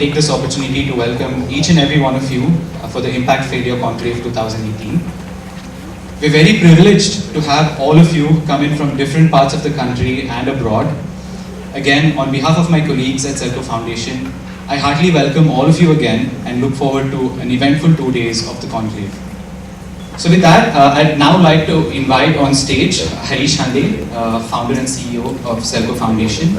take this opportunity to welcome each and every one of you for the Impact Failure Conclave 2018. We're very privileged to have all of you come in from different parts of the country and abroad. Again, on behalf of my colleagues at SELCO Foundation, I heartily welcome all of you again and look forward to an eventful 2 days of the conclave. So with that, I'd now like to invite on stage Harish Hande, founder and CEO of SELCO Foundation.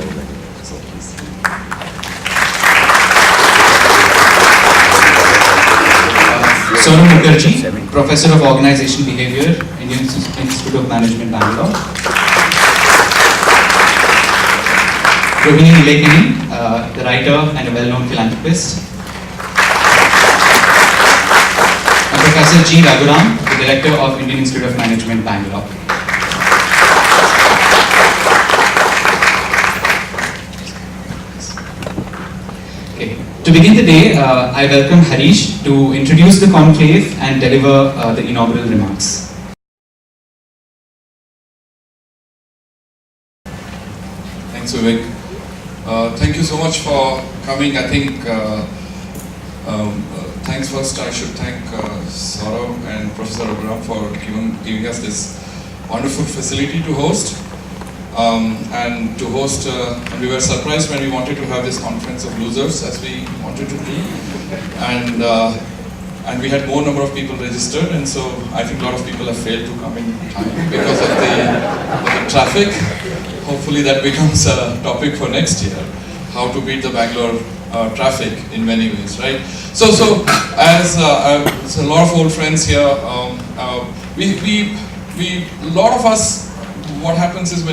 Sonam Mukherjee, Professor of Organization Behavior, Indian Institute of Management, Bangalore. Rohini Nilekani, the writer and a well-known philanthropist. And Professor G. Raghuram, the Director of Indian Institute of Management, Bangalore. Okay. To begin the day, I welcome Harish to introduce the conclave and deliver the inaugural remarks. Thanks, Vivek. Thank you so much for coming. I think, thanks first, I should thank Saurav and Professor Raghuram for giving us this wonderful facility to host. And we were surprised when we wanted to have this conference of losers as we wanted to do. And we had more number of people registered, and so I think a lot of people have failed to come in time because of the traffic. Hopefully that becomes a topic for next year, how to beat the Bangalore traffic in many ways, right? So as a lot of old friends here, a lot of us, what happens is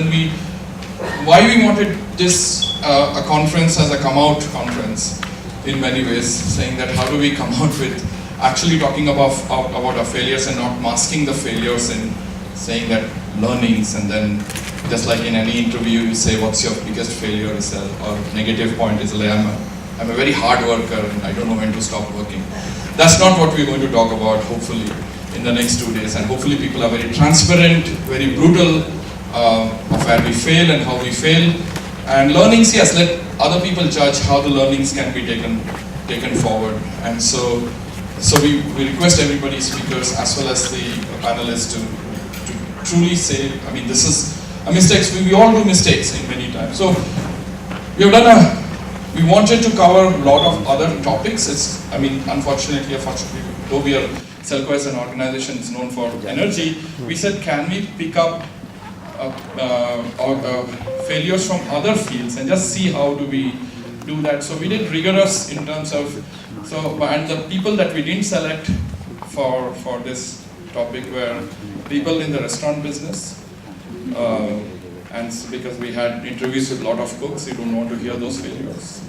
why we wanted this a conference as a come out conference in many ways, saying that how do we come out with actually talking about our failures and not masking the failures and saying that learnings, and then just like in any interview you say what's your biggest failure is or negative point is like I'm a very hard worker and I don't know when to stop working. That's not what we're going to talk about hopefully in the next 2 days, and hopefully people are very transparent, very brutal of where we fail and how we fail, and learnings, yes, let other people judge how the learnings can be taken forward. And so we request everybody, speakers as well as the panelists, to truly say, I mean, this is a mistake. We all do mistakes in many times. So we wanted to cover a lot of other topics. Unfortunately, though we are SELCO as an organization is known for energy, we said, can we pick up failures from other fields and just see how do we do that. So we did rigorous in terms of, and the people that we didn't select for this topic were people in the restaurant business, and because we had interviews with a lot of cooks, we don't want to hear those failures.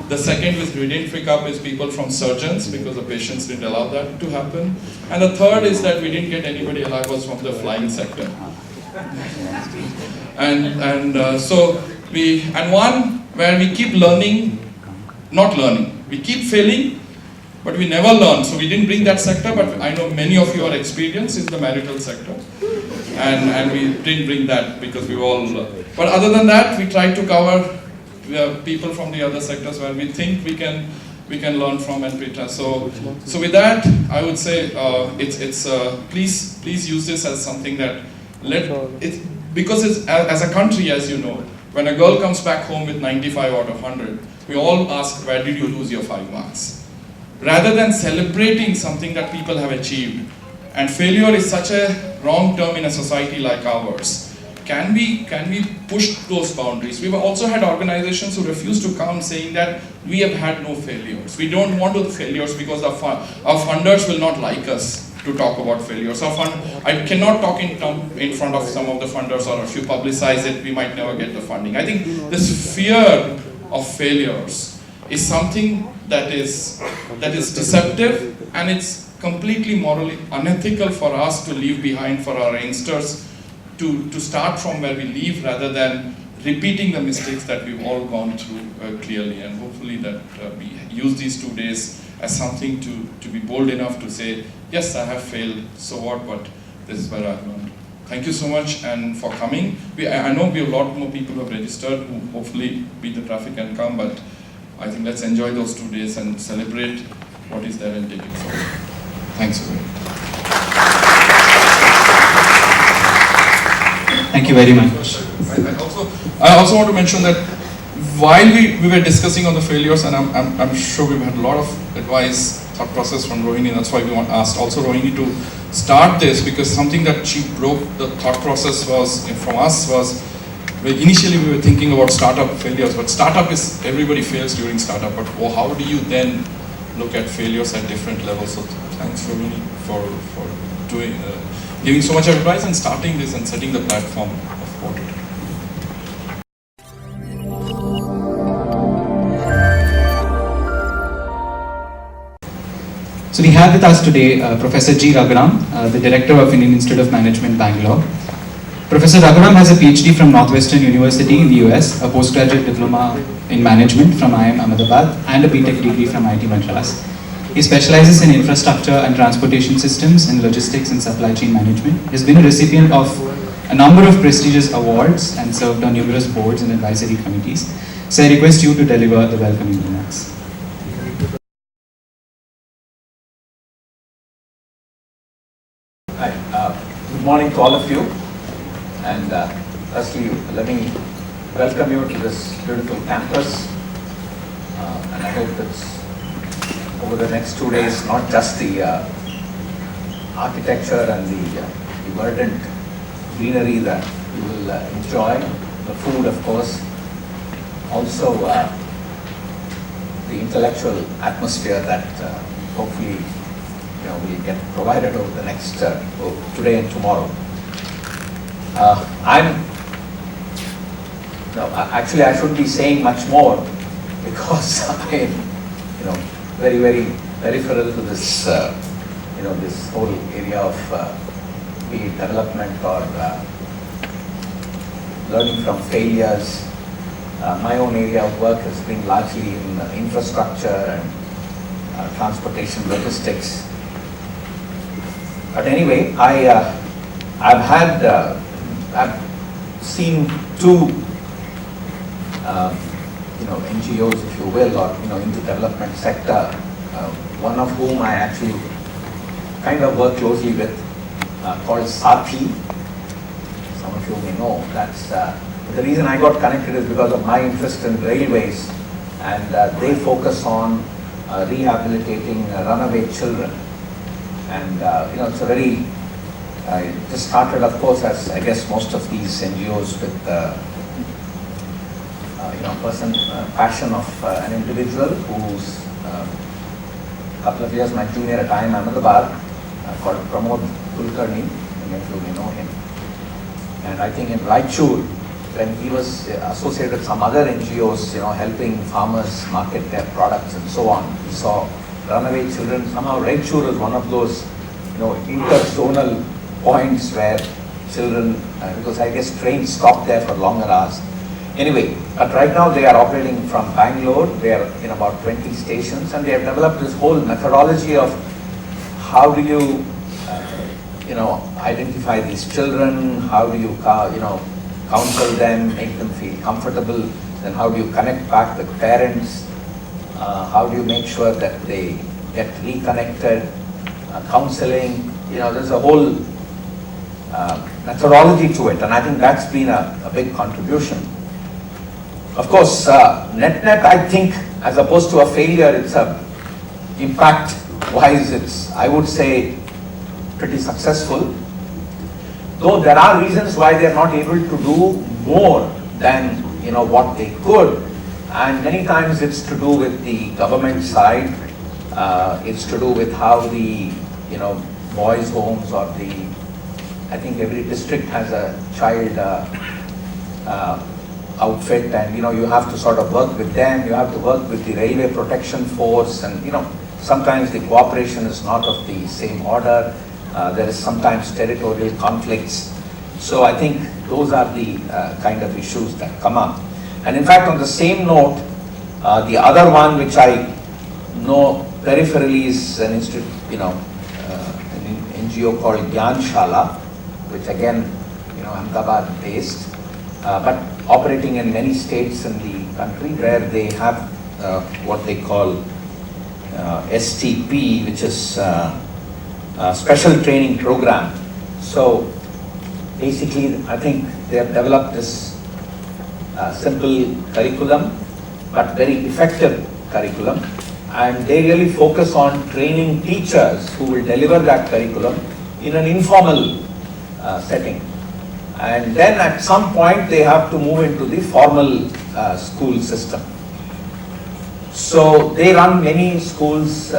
The second which we didn't pick up is people from surgeons, because the patients didn't allow that to happen. And the third is that we didn't get anybody alive was from the flying sector. And one where we keep learning, not learning, we keep failing, but we never learn. So we didn't bring that sector, but I know many of you are experienced in the marital sector, and we didn't bring that because we all. But other than that, we tried to cover people from the other sectors where we think we can learn from and pre-test. So with that, I would say please use this as something that because it's, as a country, as you know, when a girl comes back home with 95 out of 100, we all ask, where did you lose your 5 marks? Rather than celebrating something that people have achieved. And failure is such a wrong term in a society like ours. Can we push those boundaries? We've also had organizations who refuse to come saying that we have had no failures. We don't want to do failures because our funders will not like us to talk about failures. I cannot talk in front of some of the funders, or if you publicize it, we might never get the funding. I think this fear of failures is something that is deceptive, and it's completely morally unethical for us to leave behind for our youngsters to start from where we leave, rather than repeating the mistakes that we've all gone through clearly. And hopefully that we use these 2 days as something to be bold enough to say, yes, I have failed, so what, but this is where I've learned. Thank you so much and for coming. I know we have a lot more people who have registered who hopefully beat the traffic and come, but I think let's enjoy those 2 days and celebrate what is there and take it forward. Thanks, Vivek. Thank you very much. I also want to mention that while we were discussing on the failures, and I'm sure we've had a lot of advice, thought process from Rohini, that's why we asked also Rohini to start this, because something that she broke the thought process was, from us, was, well, initially we were thinking about startup failures, but startup is, everybody fails during startup, but how do you then look at failures at different levels? So thanks Rohini for doing, giving so much advice and starting this and setting the platform of what it is. So we have with us today Professor G. Raghuram, the Director of Indian Institute of Management, Bangalore. Professor Raghuram has a PhD from Northwestern University in the US, a postgraduate diploma in management from IIM Ahmedabad, and a BTech degree from IIT Madras. He specializes in infrastructure and transportation systems and logistics and supply chain management. He has been a recipient of a number of prestigious awards and served on numerous boards and advisory committees. So I request you to deliver the welcoming remarks. Hi, good morning to all of you, and firstly let me welcome you to this beautiful campus, and I hope that over the next 2 days not just the architecture and the verdant greenery that you will enjoy, the food of course, also the intellectual atmosphere that hopefully will get provided over the next today and tomorrow. Actually I should be saying much more because I am very, very peripheral to this this whole area of be it development or learning from failures. My own area of work has been largely in infrastructure and transportation logistics. But anyway, I've seen two NGOs, if you will, or in the development sector. One of whom I actually kind of work closely with, called Sathi. Some of you may know. That's the reason I got connected is because of my interest in railways, and they focus on rehabilitating runaway children. And it's a very, it just started, of course, as I guess most of these NGOs with passion of an individual who's a couple of years my junior at IIM Ahmedabad, called Pramod Kulkarni, many of you may know him. And I think in Raichur, when he was associated with some other NGOs, helping farmers market their products and so on, he saw runaway children. Somehow Raichur was one of those, interzonal points where children, because I guess trains stopped there for longer hours. Anyway, but right now they are operating from Bangalore. They are in about 20 stations, and they have developed this whole methodology of how do you, identify these children, how do you, counsel them, make them feel comfortable, then how do you connect back with parents, how do you make sure that they get reconnected, counseling, there's a whole methodology to it, and I think that's been a big contribution. Of course, net, I think, as opposed to a failure, it's impact-wise, it's, I would say, pretty successful. Though there are reasons why they're not able to do more than, what they could. And many times it's to do with the government side. It's to do with how the, boys' homes or I think every district has a child outfit, and you have to sort of work with them. You have to work with the railway protection force, and sometimes the cooperation is not of the same order. There is sometimes territorial conflicts. So I think those are the kind of issues that come up. And in fact, on the same note, the other one which I know peripherally is an institute, an NGO called Gyanshala, which again, Ahmedabad based, but operating in many states in the country, where they have what they call STP, which is a special training program. So basically, I think they have developed this simple curriculum, but very effective curriculum. And they really focus on training teachers who will deliver that curriculum in an informal setting. And then at some point they have to move into the formal school system. So they run many schools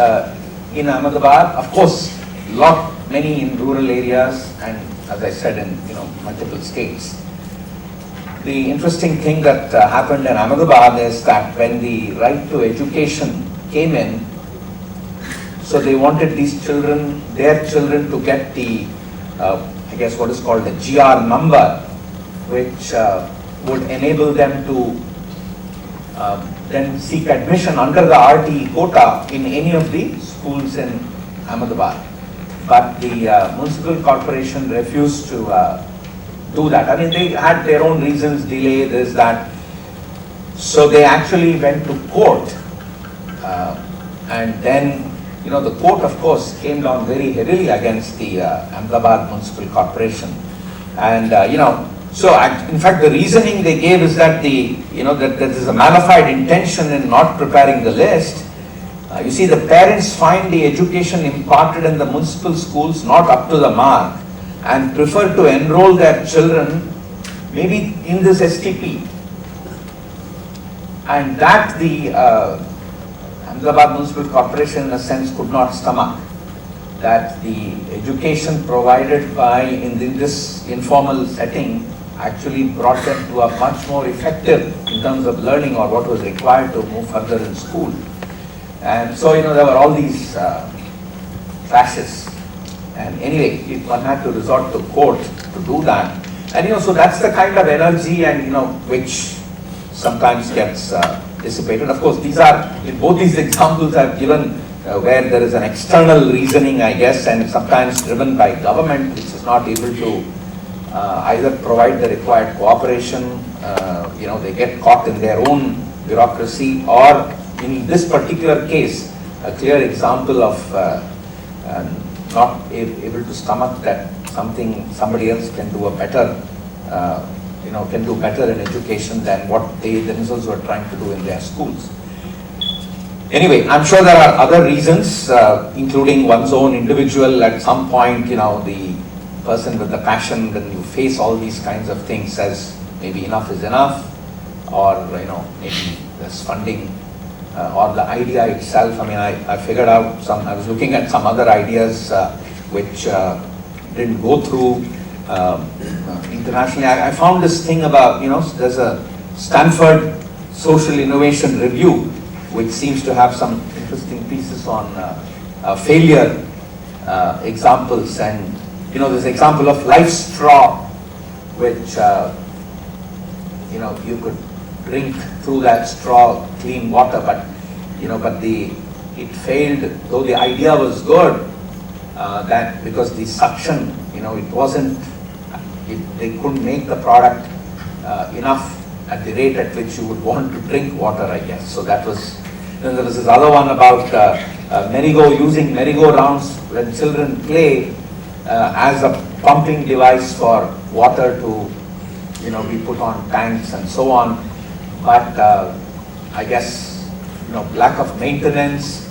in Ahmedabad, of course, many in rural areas, and as I said, in multiple states. The interesting thing that happened in Ahmedabad is that when the right to education came in, so they wanted their children to get the, I guess what is called the GR number, which would enable them to then seek admission under the RTE quota in any of the schools in Ahmedabad. But the municipal corporation refused to do that. I mean, they had their own reasons, delay, this, that. So they actually went to court. And then, the court, of course, came down very heavily against the Ahmedabad Municipal Corporation. And, so in fact, the reasoning they gave is that that there is a malified intention in not preparing the list. You see, the parents find the education imparted in the municipal schools not up to the mark and prefer to enroll their children maybe in this STP. And that the Ahmedabad Municipal Corporation, in a sense, could not stomach. That the education provided in this informal setting actually brought them to a much more effective in terms of learning or what was required to move further in school. And so, there were all these clashes. And anyway, one had to resort to court to do that. And, so that's the kind of energy and, which sometimes gets dissipated. Of course, both these examples I've given where there is an external reasoning, I guess, and sometimes driven by government, which is not able to either provide the required cooperation, they get caught in their own bureaucracy, or in this particular case, a clear example of not able to stomach that somebody else can do a better, can do better in education than what they themselves were trying to do in their schools. Anyway, I'm sure there are other reasons, including one's own individual. At some point, the person with the passion, when you face all these kinds of things, says maybe enough is enough, or maybe there's funding, or the idea itself. I mean, I figured out I was looking at some other ideas which didn't go through internationally. I found this thing about, there's a Stanford Social Innovation Review, which seems to have some interesting pieces on failure examples. And, this example of life straw, which, you could drink through that straw clean water, but it failed, though the idea was good, that because the suction, it wasn't, they couldn't make the product enough at the rate at which you would want to drink water, I guess. So that was, then there was this other one about using merry-go-rounds when children play as a pumping device for water to, be put on tanks and so on. But I guess, lack of maintenance,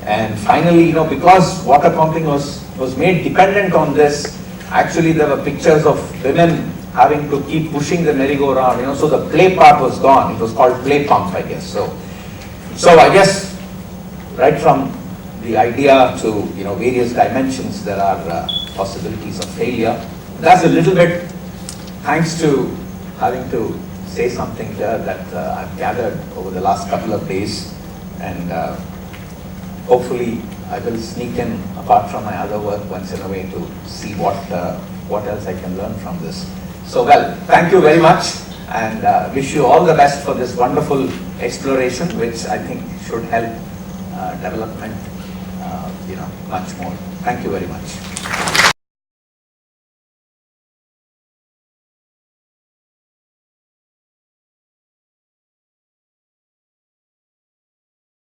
and finally, because water pumping was made dependent on this, actually there were pictures of women having to keep pushing the merry-go-round, so the play part was gone. It was called play pump, I guess. So I guess right from the idea to, various dimensions, there are possibilities of failure. That's a little bit thanks to having to say something there that I've gathered over the last couple of days, and hopefully I will sneak in, apart from my other work, once in a way to see what else I can learn from this. So, well, thank you very much, and wish you all the best for this wonderful exploration, which I think should help development, much more. Thank you very much.